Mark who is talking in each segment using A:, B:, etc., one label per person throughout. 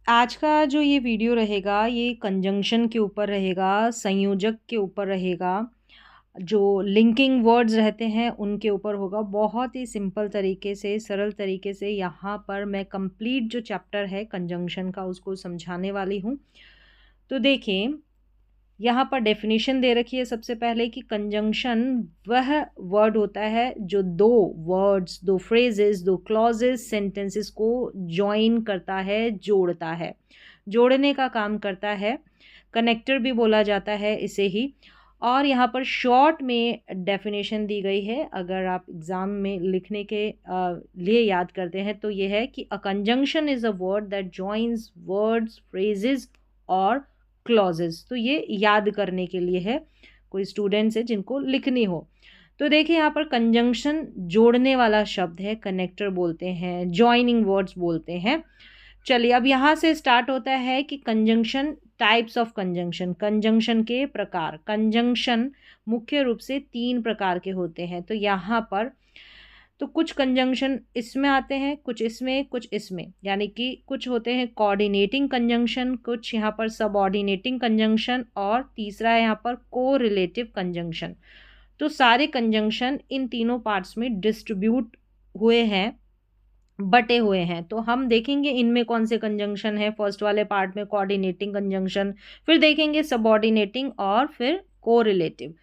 A: आज का जो ये वीडियो रहेगा ये कंजंक्शन के ऊपर रहेगा, संयोजक के ऊपर रहेगा, जो लिंकिंग वर्ड्स रहते हैं उनके ऊपर होगा। बहुत ही सिंपल तरीके से, सरल तरीके से यहाँ पर मैं कंप्लीट जो चैप्टर है कंजंक्शन का उसको समझाने वाली हूँ। तो देखिए, यहाँ पर डेफिनेशन दे रखी है सबसे पहले कि कंजंक्शन वह वर्ड होता है जो दो वर्ड्स, दो फ्रेजेस, दो क्लॉजेस, सेंटेंसेस को जॉइन करता है, जोड़ता है, जोड़ने का काम करता है। कनेक्टर भी बोला जाता है इसे ही। और यहाँ पर शॉर्ट में डेफिनेशन दी गई है, अगर आप एग्ज़ाम में लिखने के लिए याद करते हैं तो ये है कि a conjunction is a word that joins words, phrases और क्लॉजेस। तो ये याद करने के लिए है, कोई स्टूडेंट्स है जिनको लिखनी हो। तो देखिए यहाँ पर कंजंक्शन जोड़ने वाला शब्द है, कनेक्टर बोलते हैं, जॉइनिंग वर्ड्स बोलते हैं। चलिए अब यहाँ से स्टार्ट होता है कि conjunction, types of conjunction, conjunction के प्रकार। कंजंक्शन मुख्य रूप से 3 प्रकार के होते हैं। तो यहाँ पर तो कुछ कंजंक्शन इसमें आते हैं, कुछ इसमें, कुछ इसमें, यानी कि कुछ होते हैं कोऑर्डिनेटिंग कंजंक्शन, कुछ यहाँ पर सबऑर्डिनेटिंग कंजंक्शन और तीसरा है यहाँ पर कोरिलेटिव कंजंक्शन। तो सारे कंजंक्शन इन तीनों पार्ट्स में डिस्ट्रीब्यूट हुए हैं, बटे हुए हैं। तो हम देखेंगे इनमें कौन से कंजंक्शन है। फर्स्ट वाले पार्ट में कोऑर्डिनेटिंग कंजंक्शन, फिर देखेंगे सबऑर्डिनेटिंग और फिर कोरिलेटिव।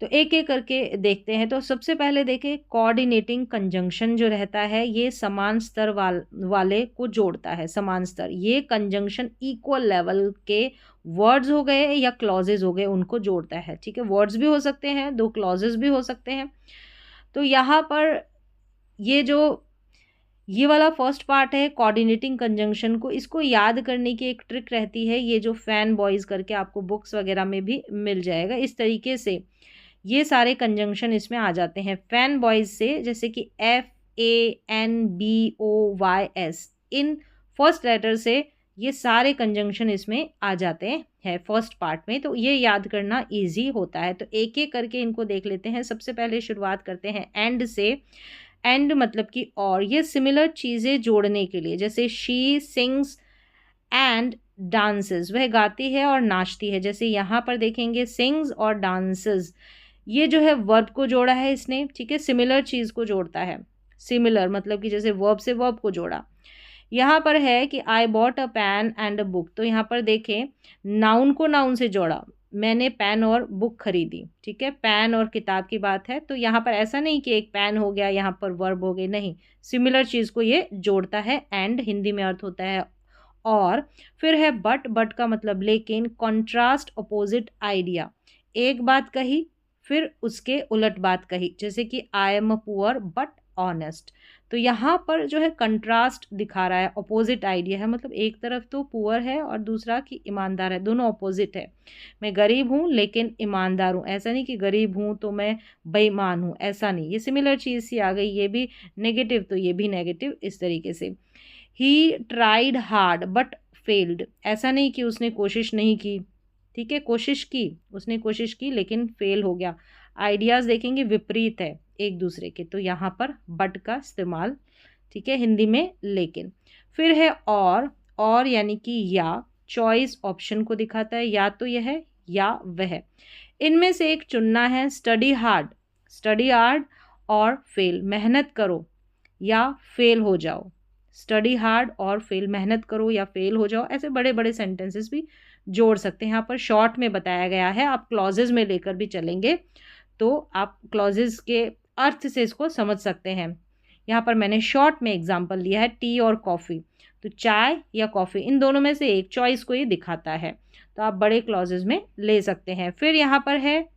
A: तो एक एक करके देखते हैं। तो सबसे पहले देखें, कोऑर्डिनेटिंग कंजंक्शन जो रहता है ये समान स्तर वाले को जोड़ता है। समान स्तर, ये कंजंक्शन इक्वल लेवल के वर्ड्स हो गए या क्लॉजेज हो गए उनको जोड़ता है। ठीक है, वर्ड्स भी हो सकते हैं, 2 क्लॉजेज भी हो सकते हैं। तो यहाँ पर ये वाला फर्स्ट पार्ट है कोऑर्डिनेटिंग कंजंक्शन को, इसको याद करने की एक ट्रिक रहती है, ये जो फैन बॉयज़ करके आपको बुक्स वगैरह में भी मिल जाएगा। इस तरीके से ये सारे कंजंक्शन इसमें आ जाते हैं फैन बॉयज़ से, जैसे कि FANBOYS, इन फर्स्ट लेटर से ये सारे कंजंक्शन इसमें आ जाते हैं फर्स्ट पार्ट में। तो ये याद करना इजी होता है। तो एक एक करके इनको देख लेते हैं। सबसे पहले शुरुआत करते हैं एंड से। एंड मतलब कि और, ये सिमिलर चीज़ें जोड़ने के लिए, जैसे शी सिंग्स एंड डांसेस, वह गाती है और नाचती है। जैसे यहाँ पर देखेंगे सिंग्स और डांसेस, ये जो है वर्ब को जोड़ा है इसने। ठीक है, सिमिलर चीज़ को जोड़ता है। सिमिलर मतलब कि जैसे वर्ब से वर्ब को जोड़ा। यहाँ पर है कि I bought a pen and a book, तो यहाँ पर देखें नाउन को नाउन से जोड़ा, मैंने पेन और बुक खरीदी। ठीक है, पेन और किताब की बात है। तो यहाँ पर ऐसा नहीं कि एक पेन हो गया यहाँ पर वर्ब हो गई, नहीं, सिमिलर चीज़ को ये जोड़ता है। एंड हिंदी में अर्थ होता है और। फिर है बट, बट का मतलब लेकिन, कॉन्ट्रास्ट, अपोजिट आइडिया। एक बात कही फिर उसके उलट बात कही, जैसे कि I am a poor but honest. तो यहाँ पर जो है कंट्रास्ट दिखा रहा है, अपोजिट आइडिया है, मतलब एक तरफ तो पुअर है और दूसरा कि ईमानदार है, दोनों अपोजिट है। मैं गरीब हूँ लेकिन ईमानदार हूँ, ऐसा नहीं कि गरीब हूँ तो मैं बेईमान हूँ, ऐसा नहीं। ये सिमिलर चीज़ सी आ गई, ये भी नेगेटिव तो ये भी नेगेटिव, इस तरीके से। He tried hard but failed, ऐसा नहीं कि उसने कोशिश नहीं की। ठीक है, कोशिश की, उसने कोशिश की लेकिन फेल हो गया। आइडियाज़ देखेंगे विपरीत है एक दूसरे के, तो यहाँ पर बट का इस्तेमाल। ठीक है, हिंदी में लेकिन। फिर है और यानी कि या, चॉइस ऑप्शन को दिखाता है, या तो यह है या वह, इनमें से एक चुनना है। स्टडी हार्ड और फेल, मेहनत करो या फेल हो जाओ। स्टडी हार्ड और फेल, मेहनत करो या फेल हो जाओ, ऐसे बड़े बड़े सेंटेंसेस भी जोड़ सकते हैं। यहाँ पर शॉर्ट में बताया गया है, आप क्लॉजेज में लेकर भी चलेंगे तो आप क्लॉजेज के अर्थ से इसको समझ सकते हैं। यहाँ पर मैंने शॉर्ट में एग्जांपल लिया है टी और कॉफ़ी, तो चाय या कॉफ़ी, इन दोनों में से एक चॉइस को ये दिखाता है। तो आप बड़े क्लॉजेज में ले सकते हैं। फिर यहाँ पर है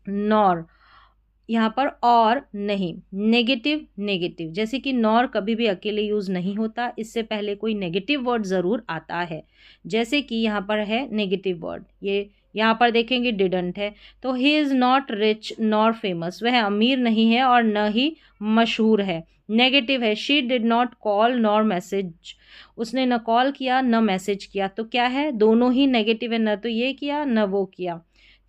A: नॉर, यहाँ पर और नहीं, नेगेटिव, जैसे कि नॉर कभी भी अकेले यूज़ नहीं होता, इससे पहले कोई नेगेटिव वर्ड ज़रूर आता है। जैसे कि यहाँ पर है नेगेटिव वर्ड, ये यहाँ पर देखेंगे डिडंट है। तो he is not rich nor famous, वह अमीर नहीं है और न ही मशहूर है। नेगेटिव है, she did not call nor message, उसने न कॉल किया न मैसेज किया। तो क्या है, दोनों ही नेगेटिव है, न तो ये किया न वो किया।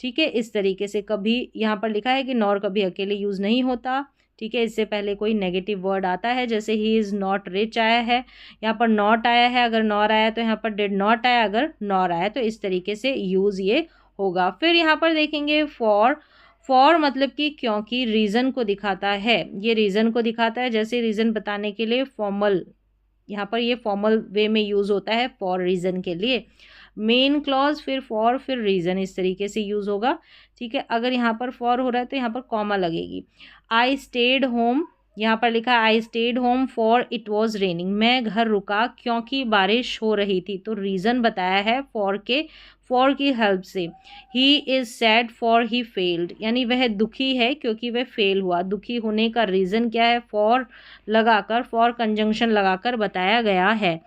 A: ठीक है, इस तरीके से। कभी यहाँ पर लिखा है कि नॉर कभी अकेले यूज़ नहीं होता, ठीक है, इससे पहले कोई नेगेटिव वर्ड आता है, जैसे ही इज़ नॉट रिच आया है, यहाँ पर नॉट आया है, अगर नॉर आया तो यहाँ पर डिड नॉट आया, अगर नॉर आया तो इस तरीके से यूज़ ये होगा। फिर यहाँ पर देखेंगे फॉर मतलब कि क्योंकि रीज़न को दिखाता है, ये रीज़न को दिखाता है, जैसे रीज़न बताने के लिए फॉर्मल, यहाँ पर ये फॉर्मल वे में यूज़ होता है फॉर रीज़न के लिए। मेन क्लॉज फिर फॉर फिर रीज़न, इस तरीके से यूज़ होगा। ठीक है, अगर यहाँ पर फॉर हो रहा है तो यहाँ पर कॉमा लगेगी। आई स्टेड होम, यहाँ पर लिखा है I stayed home for it was raining, मैं घर रुका क्योंकि बारिश हो रही थी, तो रीज़न बताया है फॉर की हेल्प से। He is sad for he failed, यानी वह दुखी है क्योंकि वह फेल हुआ। दुखी होने का रीज़न क्या है, फॉर लगाकर, फॉर कंजंक्शन लगाकर बताया गया है।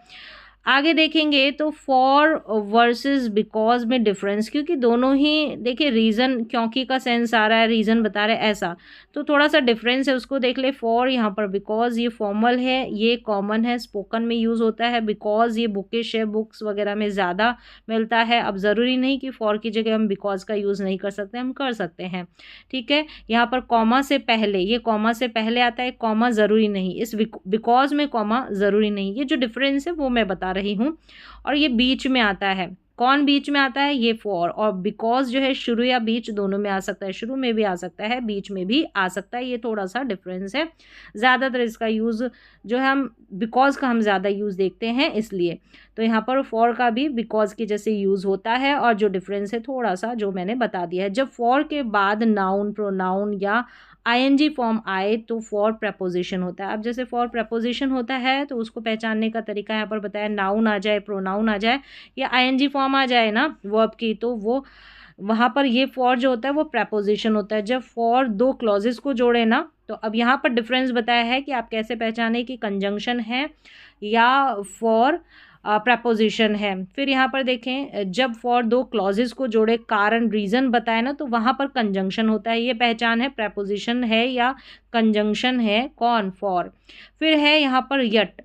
A: आगे देखेंगे तो फॉर वर्सेस बिकॉज में डिफरेंस, क्योंकि दोनों ही देखिए रीज़न क्योंकि का सेंस आ रहा है, रीज़न बता रहे हैं ऐसा, तो थोड़ा सा डिफरेंस है उसको देख ले। फॉर यहाँ पर बिकॉज ये फॉर्मल है, ये कॉमन है, स्पोकन में यूज़ होता है। बिकॉज ये बुकिश है, बुक्स वगैरह में ज़्यादा मिलता है। अब ज़रूरी नहीं कि फॉर की जगह हम बिकॉज का यूज़ नहीं कर सकते, हम कर सकते हैं। ठीक है, यहाँ पर कॉमा से पहले, ये कॉमा से पहले आता है, कॉमा ज़रूरी नहीं, इस बिकॉज में कॉमा ज़रूरी नहीं। ये जो डिफरेंस है वो मैं बता रही हूँ। और ये बीच में आता है, कौन बीच में आता है, ये फॉर। और बिकॉज जो है शुरू या बीच दोनों में आ सकता है, शुरू में भी आ सकता है, बीच में भी आ सकता है। ये थोड़ा सा डिफरेंस है। ज़्यादातर इसका यूज़ जो है हम बिकॉज का हम ज़्यादा यूज़ देखते हैं, इसलिए तो यहाँ पर फॉर का भी बिकॉज के जैसे यूज़ होता है। और जो डिफरेंस है थोड़ा सा जो मैंने बता दिया है, जब फॉर के बाद नाउन, प्रोनाउन या आईएनजी फॉर्म आए तो फॉर प्रपोजिशन होता है। अब जैसे फॉर प्रपोजिशन होता है तो उसको पहचानने का तरीका यहाँ पर बताया, नाउन आ जाए, प्रोनाउन आ जाए या आईएनजी फॉर्म आ जाए ना वर्ब की, तो वो वहाँ पर ये फॉर जो होता है वो प्रपोजिशन होता है। जब फॉर दो क्लॉजेस को जोड़े ना, तो अब यहाँ पर डिफरेंस बताया है कि आप कैसे पहचाने कि कंजंक्शन है या फॉर प्रपोजिशन है। फिर यहाँ पर देखें, जब फॉर दो क्लॉजेस को जोड़े, कारण रीज़न बताए ना, तो वहाँ पर कंजंक्शन होता है। ये पहचान है प्रपोजिशन है या कंजंक्शन है, कौन, फॉर। फिर है यहाँ पर यट।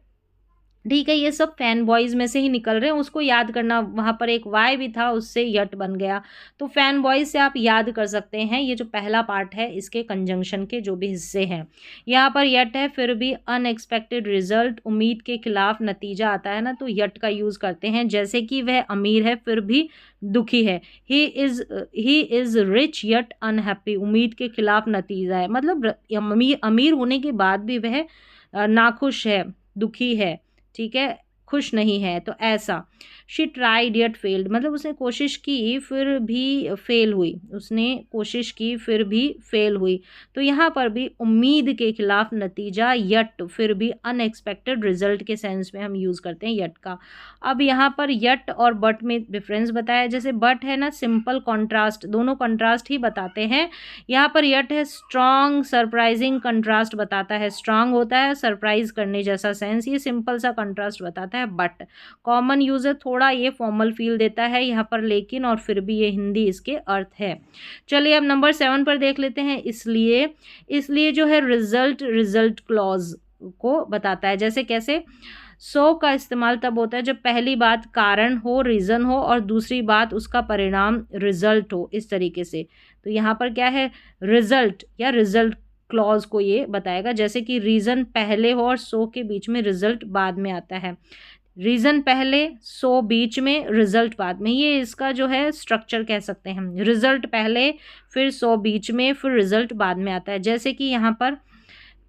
A: ठीक है, ये सब फैन बॉयज में से ही निकल रहे हैं, उसको याद करना, वहाँ पर एक वाई भी था उससे यट बन गया, तो फैन बॉयज से आप याद कर सकते हैं। ये जो पहला पार्ट है इसके कंजंक्शन के जो भी हिस्से हैं, यहाँ पर यट है, फिर भी अनएक्सपेक्टेड रिजल्ट, उम्मीद के खिलाफ नतीजा आता है ना, तो यट का यूज़ करते हैं। जैसे कि वह अमीर है फिर भी दुखी है, he is rich yet unhappy, उम्मीद के खिलाफ नतीजा है, मतलब अमीर होने के बाद भी वह नाखुश है, दुखी है, ठीक है, खुश नहीं है, तो ऐसा। शी ट्राइड यट फेल्ड, मतलब उसने कोशिश की फिर भी फेल हुई, उसने कोशिश की फिर भी फेल हुई, तो यहाँ पर भी उम्मीद के खिलाफ नतीजा, यट फिर भी अनएक्सपेक्टेड रिजल्ट के सेंस में हम यूज़ करते हैं यट का। अब यहाँ पर यट और बट में डिफरेंस बताया, जैसे बट है ना सिंपल कॉन्ट्रास्ट, दोनों कॉन्ट्रास्ट ही बताते हैं। यहाँ पर यट है स्ट्रॉन्ग सरप्राइजिंग कंट्रास्ट बताता है, स्ट्रॉन्ग होता है सरप्राइज करने जैसा सेंस, ये सिंपल सा कंट्रास्ट बताता है। बट कॉमन यूज़ है, थोड़ा ये फॉर्मल फील देता है यहाँ पर, लेकिन और फिर भी ये हिंदी इसके अर्थ है। चलिए अब नंबर 7 पर देख लेते हैं। इसलिए जो है रिजल्ट क्लॉज को बताता है, जैसे कैसे, सो का इस्तेमाल तब होता है जब पहली बात कारण हो, रीज़न हो, और दूसरी बात उसका परिणाम रिजल्ट हो, इस तरीके से। तो यहाँ पर क्या है, रिजल्ट या रिजल्ट क्लॉज को ये बताएगा, जैसे कि रीज़न पहले हो और सो के बीच में रिजल्ट बाद में आता है, रीज़न पहले, सो बीच में, रिजल्ट बाद में, ये इसका जो है स्ट्रक्चर कह सकते हैं हम। रिजल्ट पहले, फिर सो बीच में, फिर रिजल्ट बाद में आता है। जैसे कि यहाँ पर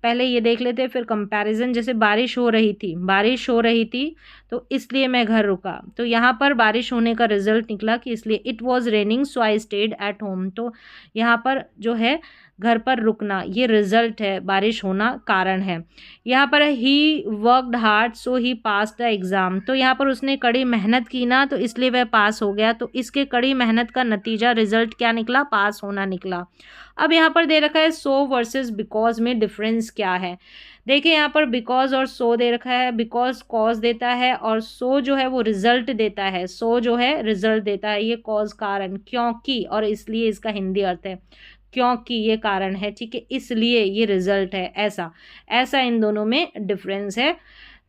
A: पहले ये देख लेते हैं, फिर कंपैरिजन, जैसे बारिश हो रही थी तो इसलिए मैं घर रुका, तो यहाँ पर बारिश होने का रिजल्ट निकला कि इसलिए, it was raining so I stayed at home, तो यहाँ पर जो है घर पर रुकना ये रिजल्ट है, बारिश होना कारण है। यहाँ पर he worked hard so he pass the exam, तो यहाँ पर उसने कड़ी मेहनत की ना, तो इसलिए वह पास हो गया, तो इसके कड़ी मेहनत का नतीजा रिजल्ट क्या निकला, पास होना निकला। अब यहाँ पर दे रखा है सो वर्सेस बिकॉज में डिफरेंस क्या है। देखिए यहाँ पर बिकॉज और सो दे रखा है, बिकॉज कॉज देता है और सो जो है वो रिजल्ट देता है, सो जो है रिजल्ट देता है, ये कॉज कारण, क्योंकि और इसलिए इसका हिंदी अर्थ है, क्योंकि ये कारण है, ठीक है, इसलिए ये रिजल्ट है, ऐसा इन दोनों में डिफरेंस है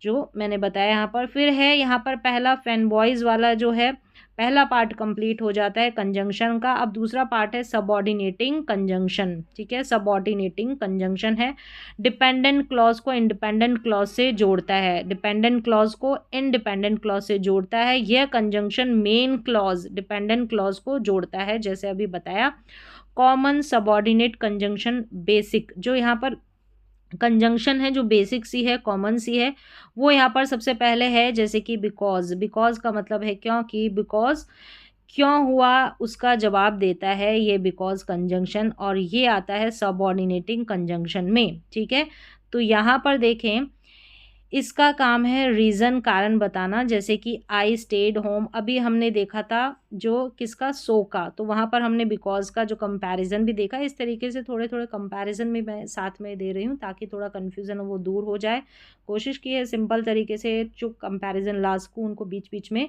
A: जो मैंने बताया यहाँ पर। फिर है यहाँ पर पहला फैन बॉयज़ वाला जो है पहला पार्ट कंप्लीट हो जाता है कंजंक्शन का। अब दूसरा पार्ट है सबऑर्डिनेटिंग कंजंक्शन, ठीक है। सबऑर्डिनेटिंग कंजंक्शन है, डिपेंडेंट क्लॉज को इंडिपेंडेंट क्लॉज से जोड़ता है, डिपेंडेंट क्लॉज को इंडिपेंडेंट क्लॉज से जोड़ता है। यह conjunction main clause dependent clause को जोड़ता है, जैसे अभी बताया। कॉमन सबऑर्डिनेट कंजंक्शन बेसिक, जो यहाँ पर कंजंक्शन है जो बेसिक सी है, कॉमन सी है, वो यहाँ पर सबसे पहले है, जैसे कि बिकॉज। बिकॉज का मतलब है क्योंकि, बिकॉज क्यों हुआ उसका जवाब देता है ये बिकॉज कंजंक्शन, और ये आता है सबऑर्डिनेटिंग कंजंक्शन में, ठीक है। तो यहाँ पर देखें, इसका काम है रीज़न कारण बताना, जैसे कि आई स्टेड होम, अभी हमने देखा था जो किसका, सो का, तो वहाँ पर हमने बिकॉज का जो कंपैरिजन भी देखा। इस तरीके से थोड़े थोड़े कंपैरिजन भी मैं साथ में दे रही हूँ ताकि थोड़ा कन्फ्यूज़न वो दूर हो जाए। कोशिश की है सिंपल तरीके से जो कंपैरिजन लास्ट को उनको बीच बीच में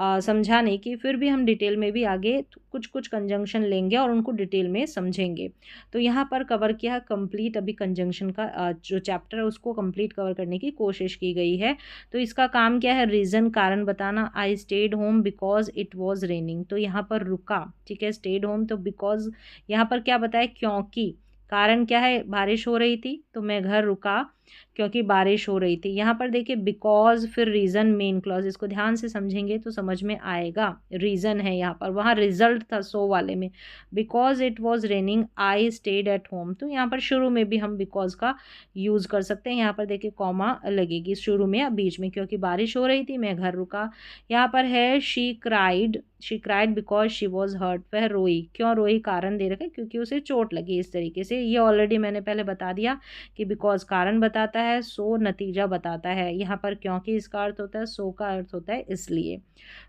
A: समझाने की, फिर भी हम डिटेल में भी आगे कुछ कुछ कंजंक्शन लेंगे और उनको डिटेल में समझेंगे। तो यहाँ पर कवर किया कंप्लीट, अभी कंजंक्शन का जो चैप्टर है उसको कंप्लीट कवर करने की कोशिश की गई है। तो इसका काम क्या है, रीज़न कारण बताना। I stayed home because it was raining, तो यहाँ पर रुका, ठीक है। स्टेड होम तो बिकॉज, यहाँ पर क्या बताया, क्योंकि। कारण क्या है, बारिश हो रही थी तो मैं घर रुका क्योंकि बारिश हो रही थी। यहाँ पर देखिए बिकॉज फिर रीज़न मेन क्लॉज, इसको ध्यान से समझेंगे तो समझ में आएगा। रीज़न है यहाँ पर, वहाँ रिजल्ट था सो वाले में, because it was raining I stayed at home. तो यहाँ पर शुरू में भी हम बिकॉज का यूज़ कर सकते हैं। यहाँ पर देखिए कॉमा लगेगी शुरू में या बीच में, क्योंकि बारिश हो रही थी मैं घर रुका। यहाँ पर है she cried because she was hurt, वह रोई, क्यों रोई, कारण दे रखा है क्योंकि उसे चोट लगी। इस तरीके से ये ऑलरेडी मैंने पहले बता दिया कि बिकॉज कारण बताता है, सो नतीजा बताता है। यहाँ पर क्योंकि इसका अर्थ होता है, सो का अर्थ होता है इसलिए।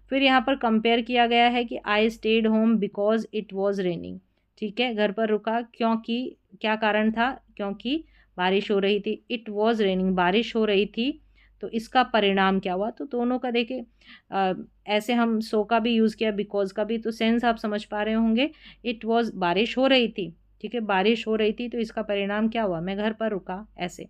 A: फिर यहाँ पर कंपेयर किया गया है कि I stayed home because it was raining, ठीक है, घर पर रुका क्योंकि, क्या कारण था, क्योंकि बारिश हो रही थी। इट वॉज रेनिंग, बारिश हो रही थी, तो इसका परिणाम क्या हुआ। तो दोनों का देखिए ऐसे हम सो का भी यूज़ किया, बिकॉज का भी, तो सेंस आप समझ पा रहे होंगे। इट वॉज, बारिश हो रही थी, ठीक है, बारिश हो रही थी, तो इसका परिणाम क्या हुआ, मैं घर पर रुका, ऐसे।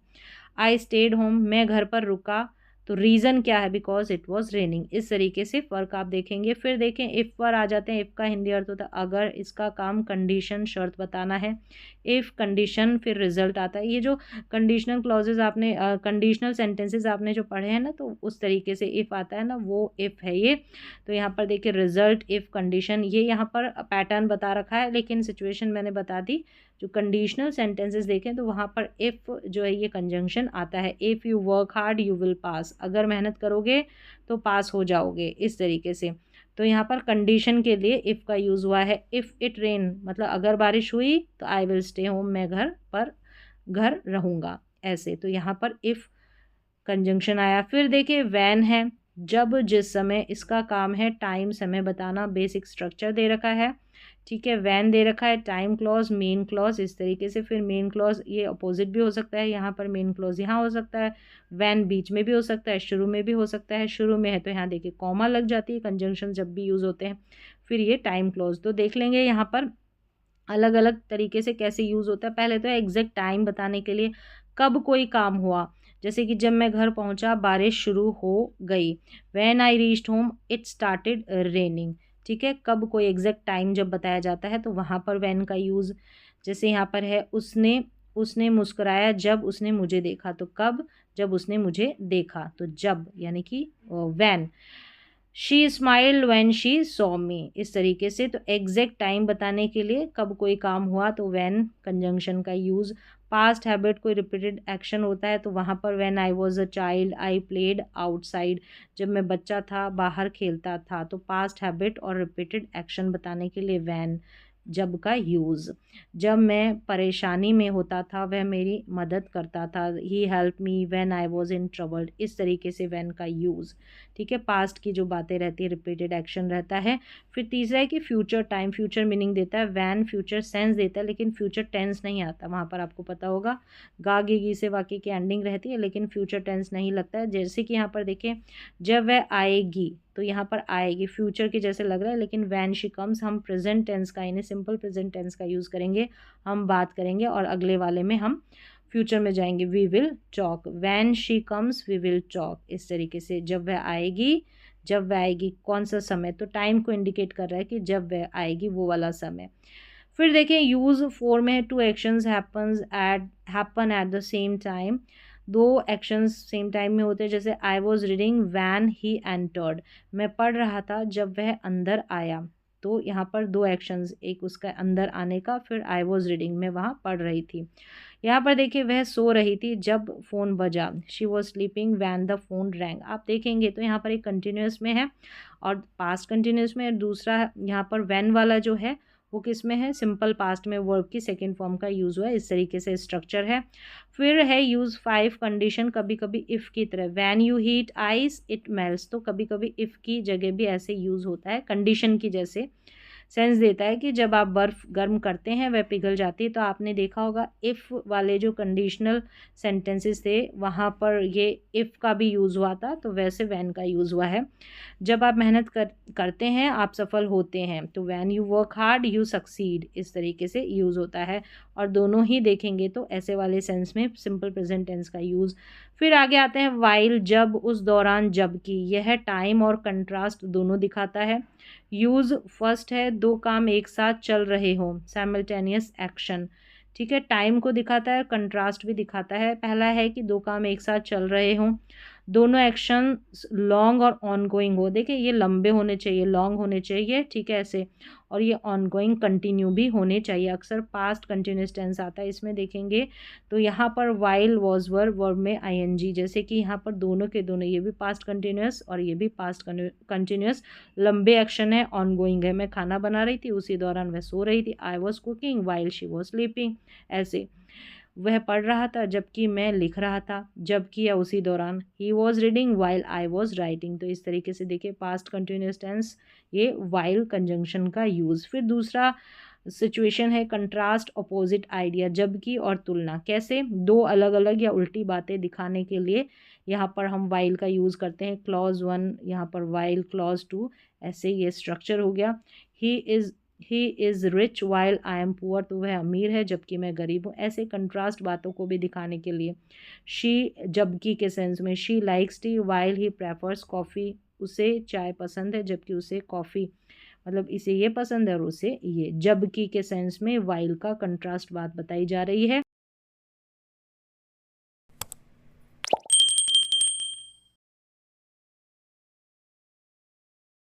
A: आई स्टेड होम, मैं घर पर रुका, तो रीज़न क्या है, बिकॉज इट वॉज रेनिंग। इस तरीके से फ़र्क आप देखेंगे। फिर देखें इफ़ पर आ जाते हैं। इफ़ का हिंदी अर्थ होता है अगर, इसका काम कंडीशन शर्त बताना है। इफ़ कंडीशन फिर रिजल्ट आता है। ये जो कंडीशनल क्लॉजेज आपने कंडीशनल सेंटेंसेस आपने जो पढ़े हैं ना, तो उस तरीके से इफ़ आता है ना, वो इफ़ है ये। तो यहाँ पर देखिए रिजल्ट, इफ़, कंडीशन, ये यहाँ पर पैटर्न बता रखा है, लेकिन सिचुएशन मैंने बता दी। जो कंडीशनल सेंटेंसेस देखें तो वहाँ पर इफ़ जो है ये कंजंक्शन आता है। If you work hard you will pass, अगर मेहनत करोगे तो पास हो जाओगे, इस तरीके से। तो यहाँ पर कंडीशन के लिए इफ़ का यूज़ हुआ है। इफ़ इट रेन, मतलब अगर बारिश हुई तो आई विल स्टे होम, मैं घर रहूँगा, ऐसे। तो यहाँ पर इफ़ कंजंक्शन आया। फिर देखिए वैन है, जब, जिस समय, इसका काम है टाइम, समय बताना। बेसिक स्ट्रक्चर दे रखा है, ठीक है। वैन दे रखा है, टाइम क्लॉज, मेन क्लॉज, इस तरीके से। फिर मेन क्लॉज ये अपोजिट भी हो सकता है, यहाँ पर मेन क्लॉज यहाँ हो सकता है, वैन बीच में भी हो सकता है, शुरू में भी हो सकता है। शुरू में है तो यहाँ देखिए कॉमा लग जाती है, कंजंक्शन जब भी यूज़ होते हैं। फिर ये टाइम क्लॉज, तो देख लेंगे यहाँ पर अलग अलग तरीके से कैसे यूज़ होता है। पहले तो एग्जैक्ट टाइम बताने के लिए, कब कोई काम हुआ, जैसे कि जब मैं घर पहुंचा बारिश शुरू हो गई। When I reached home it started raining, ठीक है। कब कोई एग्जैक्ट टाइम जब बताया जाता है तो वहाँ पर व्हेन का यूज़। जैसे यहाँ पर है उसने उसने मुस्कुराया जब उसने मुझे देखा, तो कब, जब उसने मुझे देखा, तो जब, यानी कि when. She smiled when she saw me, इस तरीके से। तो एग्जैक्ट टाइम बताने के लिए कब कोई काम हुआ तो व्हेन कंजंक्शन का यूज़। पास्ट हैबिट, कोई रिपीटेड एक्शन होता है तो वहाँ पर when I was a child I played outside, जब मैं बच्चा था बाहर खेलता था। तो पास्ट हैबिट और रिपीटेड एक्शन बताने के लिए व्हेन, जब का यूज़। जब मैं परेशानी में होता था वह मेरी मदद करता था, he help me when I was in troubled, इस तरीके से व्हेन का यूज़, ठीक है। पास्ट की जो बातें रहती है, रिपीटेड एक्शन रहता है। फिर तीसरा है कि फ्यूचर टाइम, फ्यूचर मीनिंग देता है। वैन फ्यूचर सेंस देता है, लेकिन फ्यूचर टेंस नहीं आता वहाँ पर, आपको पता होगा। गा गी गी से वाक्य की एंडिंग रहती है, लेकिन फ्यूचर टेंस नहीं लगता है। जैसे कि यहाँ पर देखिए जब वह आएगी, तो यहाँ पर आएगी फ्यूचर के जैसे लग रहा है, लेकिन वैन शी कम्स हम प्रेजेंट टेंस का, यानी सिंपल प्रेजेंट टेंस का यूज़ करेंगे। हम बात करेंगे और अगले वाले में हम फ्यूचर में जाएंगे। We will talk, when she comes we will talk, इस तरीके से। जब वह आएगी जब वह आएगी, कौन सा समय, तो टाइम को इंडिकेट कर रहा है कि जब वह आएगी वो वाला समय। फिर देखें यूज़ फोर में है two actions happen at the same time. दो एक्शंस सेम टाइम में होते हैं, जैसे I was reading when he entered, मैं पढ़ रहा था जब वह अंदर आया। तो यहाँ पर दो एक्शंस, एक उसका अंदर आने का, फिर आई वॉज रीडिंग, मैं वहाँ पढ़ रही थी। यहाँ पर देखिए वह सो रही थी जब फ़ोन बजा, she was sleeping when the phone wrong. आप देखेंगे तो यहाँ पर एक कंटिन्यूस में है और पास्ट कंटिन्यूस में, दूसरा यहाँ पर वैन वाला जो है वो किस में है, सिंपल पास्ट में वर्ब की सेकेंड फॉर्म का यूज़ हुआ है। इस तरीके से स्ट्रक्चर है। फिर है यूज़ फाइव कंडीशन, कभी कभी इफ़ की तरह, when you heat ice it melts, तो कभी कभी इफ़ की जगह भी ऐसे यूज़ होता है, कंडीशन की जैसे सेंस देता है कि जब आप बर्फ़ गर्म करते हैं वह पिघल जाती है। तो आपने देखा होगा इफ़ वाले जो कंडीशनल सेंटेंसेस थे वहाँ पर ये इफ़ का भी यूज़ हुआ था, तो वैसे वैन का यूज़ हुआ है। जब आप मेहनत करते हैं आप सफल होते हैं, तो when you work hard you succeed, इस तरीके से यूज़ होता है। और दोनों ही देखेंगे तो ऐसे वाले सेंस में सिंपल प्रेजेंट टेंस का यूज़। फिर आगे आते हैं वाइल, जब, उस दौरान, जबकि, यह टाइम और कंट्रास्ट दोनों दिखाता है। यूज़ फर्स्ट है दो काम एक साथ चल रहे हों, साइमल्टेनियस एक्शन, ठीक है, टाइम को दिखाता है, कंट्रास्ट भी दिखाता है। पहला है कि दो काम एक साथ चल रहे हों, दोनों एक्शन लॉन्ग और ऑनगोइंग हो, देखिए ये लंबे होने चाहिए, लॉन्ग होने चाहिए, ठीक है ऐसे, और ये ऑनगोइंग कंटिन्यू भी होने चाहिए। अक्सर पास्ट कंटिन्यूस टेंस आता है इसमें देखेंगे तो यहाँ पर वाइल वॉज वर वर्ब में आईएनजी, जैसे कि यहाँ पर दोनों के दोनों, ये भी पास्ट कंटिन्यूस और ये भी पास्ट कंटिन्यूस, लंबे एक्शन है, ऑनगोइंग है। मैं खाना बना रही थी उसी दौरान वह सो रही थी, I was cooking while she was sleeping, ऐसे। वह पढ़ रहा था जबकि मैं लिख रहा था, जबकि या उसी दौरान, he was reading while I was writing. तो इस तरीके से देखिए पास्ट कंटिन्यूस टेंस ये वाइल कंजंक्शन का यूज़। फिर दूसरा सिचुएशन है कंट्रास्ट अपोजिट आइडिया, जबकि और तुलना, कैसे, दो अलग अलग या उल्टी बातें दिखाने के लिए यहाँ पर हम वाइल का यूज़ करते हैं। क्लॉज वन यहाँ पर वाइल, क्लॉज टू, ऐसे ये स्ट्रक्चर हो गया। He is rich while I am poor, तो वह अमीर है जबकि मैं गरीब हूँ, ऐसे कंट्रास्ट बातों को भी दिखाने के लिए। शी, जबकि के सेंस में, she likes T while he prefers coffee, उसे चाय पसंद है जबकि उसे कॉफ़ी, मतलब इसे ये पसंद है और उसे ये। जबकि के सेंस में वाइल का कंट्रास्ट बात बताई जा रही है।